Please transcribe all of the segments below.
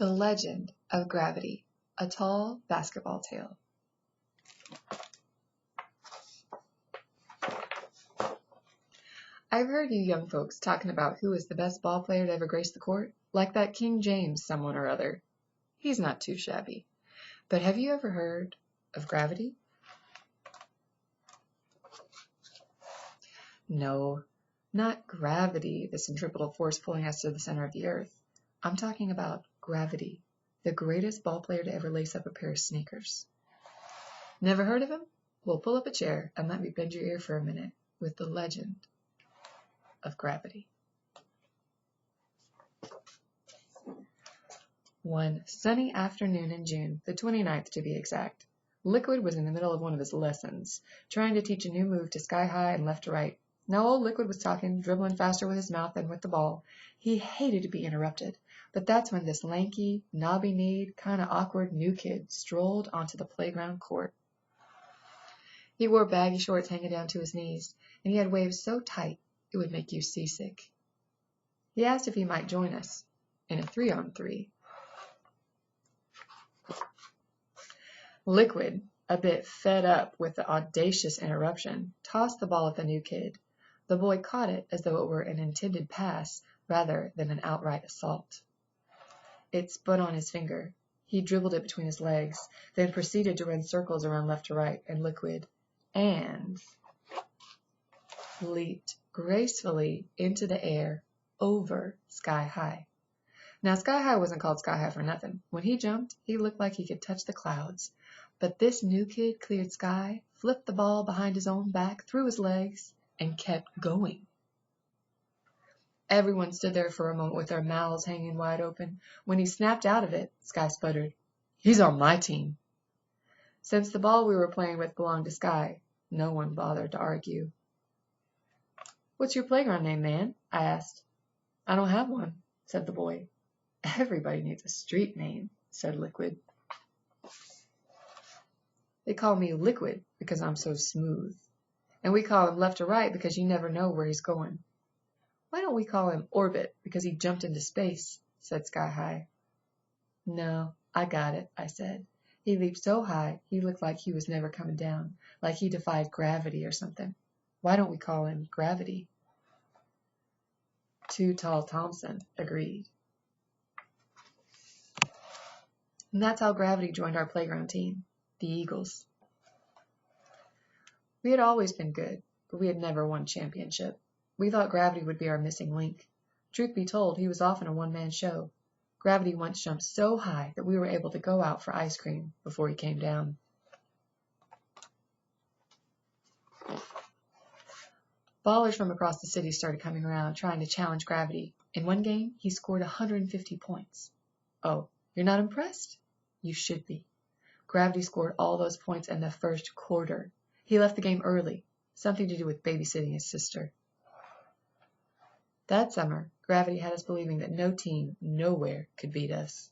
The Legend of Gravity, a Tall Basketball Tale. I've heard you young folks talking about who is the best ball player to ever grace the court, like that King James someone or other. He's not too shabby. But have you ever heard of gravity? No, not gravity, the centrifugal force pulling us to the center of the earth. I'm talking about gravity, the greatest ball player to ever lace up a pair of sneakers. Never heard of him? Well, pull up a chair and let me bend your ear for a minute with the legend of gravity. One sunny afternoon in June, the 29th to be exact, Liquid was in the middle of one of his lessons, trying to teach a new move to sky high and left to right. Now old Liquid was talking, dribbling faster with his mouth than with the ball. He hated to be interrupted, but that's when this lanky, knobby-kneed, kind of awkward new kid strolled onto the playground court. He wore baggy shorts hanging down to his knees, and he had waves so tight it would make you seasick. He asked if he might join us in a 3-on-3. Liquid, a bit fed up with the audacious interruption, tossed the ball at the new kid. The boy caught it as though it were an intended pass rather than an outright assault. It spun on his finger. He dribbled it between his legs, then proceeded to run circles around left to right and Liquid, and leaped gracefully into the air over sky high. Now, sky high wasn't called sky high for nothing. When he jumped, he looked like he could touch the clouds. But this new kid cleared sky, flipped the ball behind his own back, through his legs, and kept going. Everyone stood there for a moment with their mouths hanging wide open. When he snapped out of it, Sky sputtered, "He's on my team." Since the ball we were playing with belonged to Sky, no one bothered to argue. "What's your playground name, man?" I asked. "I don't have one," said the boy. "Everybody needs a street name," said Liquid. "They call me Liquid because I'm so smooth. And we call him left to right because you never know where he's going." "Why don't we call him Orbit because he jumped into space?" said Sky High. "No, I got it," I said. "He leaped so high he looked like he was never coming down, like he defied gravity or something. Why don't we call him Gravity?" Too Tall Thompson agreed. And that's how Gravity joined our playground team, the Eagles. We had always been good, but we had never won a championship. We thought Gravity would be our missing link. Truth be told, he was often a one-man show. Gravity once jumped so high that we were able to go out for ice cream before he came down. Ballers from across the city started coming around, trying to challenge Gravity. In one game, he scored 150 points. Oh, you're not impressed? You should be. Gravity scored all those points in the first quarter. He left the game early, something to do with babysitting his sister. That summer, Gravity had us believing that no team, nowhere, could beat us.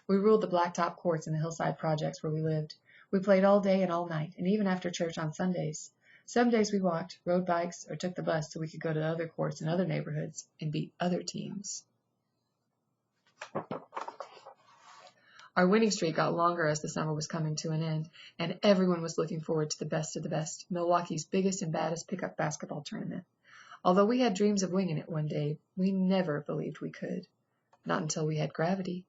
We ruled the blacktop courts in the Hillside Projects where we lived. We played all day and all night, and even after church on Sundays. Some days we walked, rode bikes, or took the bus so we could go to other courts in other neighborhoods and beat other teams. Our winning streak got longer as the summer was coming to an end, and everyone was looking forward to the best of the best, Milwaukee's biggest and baddest pickup basketball tournament. Although we had dreams of winning it one day, we never believed we could. Not until we had Gravity.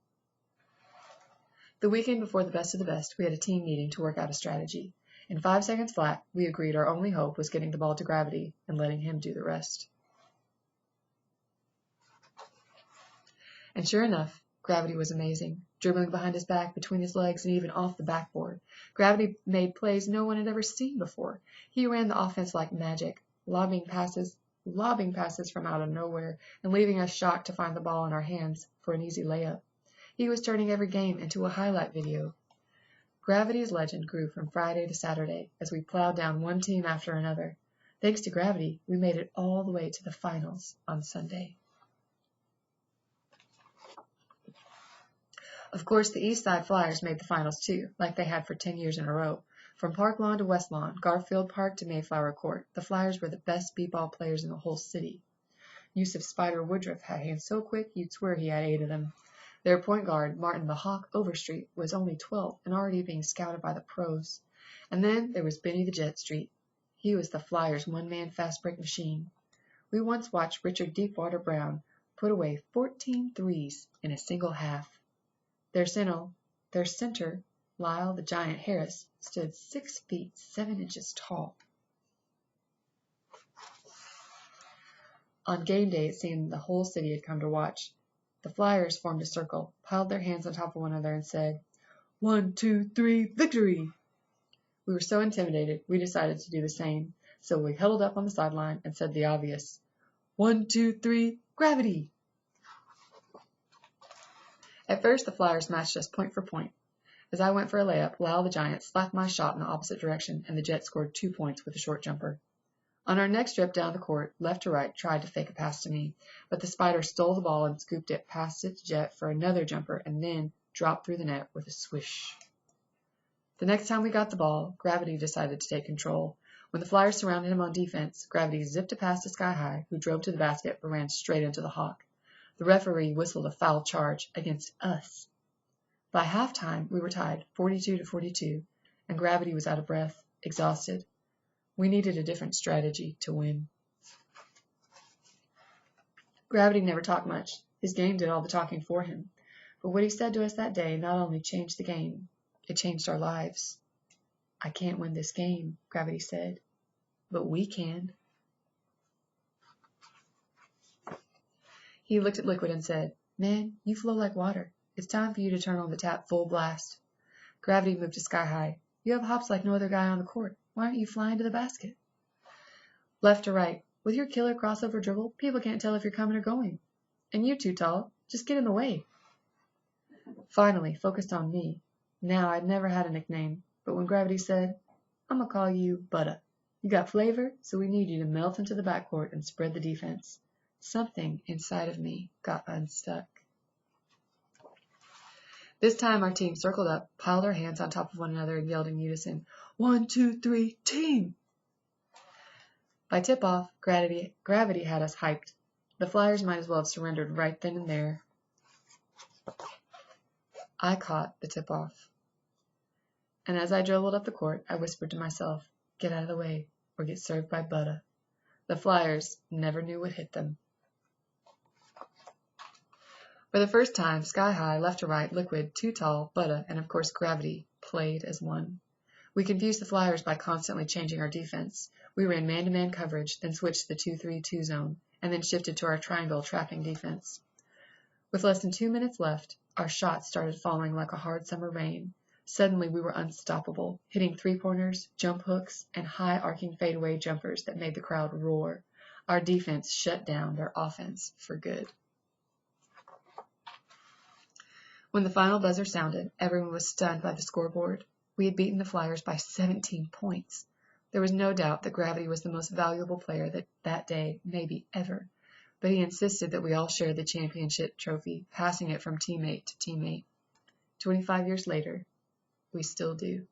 The weekend before the best of the best, we had a team meeting to work out a strategy. In 5 seconds flat, we agreed our only hope was getting the ball to Gravity and letting him do the rest. And sure enough, Gravity was amazing, dribbling behind his back, between his legs, and even off the backboard. Gravity made plays no one had ever seen before. He ran the offense like magic, lobbing passes from out of nowhere, and leaving us shocked to find the ball in our hands for an easy layup. He was turning every game into a highlight video. Gravity's legend grew from Friday to Saturday as we plowed down one team after another. Thanks to Gravity, we made it all the way to the finals on Sunday. Of course, the East Side Flyers made the finals too, like they had for 10 years in a row. From Park Lawn to West Lawn, Garfield Park to Mayflower Court, the Flyers were the best b-ball players in the whole city. Yusuf Spider Woodruff had hands so quick you'd swear he had 8 of them. Their point guard, Martin the Hawk Overstreet, was only 12 and already being scouted by the pros. And then there was Benny the Jet Street. He was the Flyers' one-man fast break machine. We once watched Richard Deepwater Brown put away 14 threes in a single half. Their center, Lyle the Giant Harris, stood 6 feet 7 inches tall. On game day, it seemed the whole city had come to watch. The Flyers formed a circle, piled their hands on top of one another, and said, 1, 2, 3, victory! We were so intimidated, we decided to do the same, so we huddled up on the sideline and said the obvious, 1, 2, 3, gravity! At first, the Flyers matched us point for point. As I went for a layup, Lyle the Giant slapped my shot in the opposite direction, and the Jets scored 2 points with a short jumper. On our next trip down the court, left to right tried to fake a pass to me, but the Spider stole the ball and scooped it past its Jet for another jumper and then dropped through the net with a swish. The next time we got the ball, Gravity decided to take control. When the Flyers surrounded him on defense, Gravity zipped a pass to Sky High, who drove to the basket but ran straight into the Hawk. The referee whistled a foul charge against us. By halftime, we were tied 42-42, and Gravity was out of breath, exhausted. We needed a different strategy to win. Gravity never talked much. His game did all the talking for him. But what he said to us that day not only changed the game, it changed our lives. I can't win this game, Gravity said, but we can. He looked at Liquid and said, Man, you flow like water. It's time for you to turn on the tap full blast. Gravity moved to Sky High. You have hops like no other guy on the court. Why aren't you flying to the basket? Left to right. With your killer crossover dribble, people can't tell if you're coming or going. And you too tall. Just get in the way. Finally, focused on me. Now, I'd never had a nickname, but when Gravity said, I'm gonna call you Butta. You got flavor, so we need you to melt into the backcourt and spread the defense. Something inside of me got unstuck. This time our team circled up, piled our hands on top of one another, and yelled in unison, 1, 2, 3, team! By tip-off, Gravity had us hyped. The Flyers might as well have surrendered right then and there. I caught the tip-off. And as I dribbled up the court, I whispered to myself, get out of the way, or get served by Butta. The Flyers never knew what hit them. For the first time, Sky High, left to right, Liquid, Too Tall, Butta, and of course Gravity played as one. We confused the Flyers by constantly changing our defense. We ran man-to-man coverage, then switched to the 2-3-2 zone, and then shifted to our triangle trapping defense. With less than 2 minutes left, our shots started falling like a hard summer rain. Suddenly we were unstoppable, hitting three-pointers, jump hooks, and high-arcing fadeaway jumpers that made the crowd roar. Our defense shut down their offense for good. When the final buzzer sounded, everyone was stunned by the scoreboard. We had beaten the Flyers by 17 points. There was no doubt that Gravity was the most valuable player that day, maybe ever, but he insisted that we all share the championship trophy, passing it from teammate to teammate. 25 years later, we still do.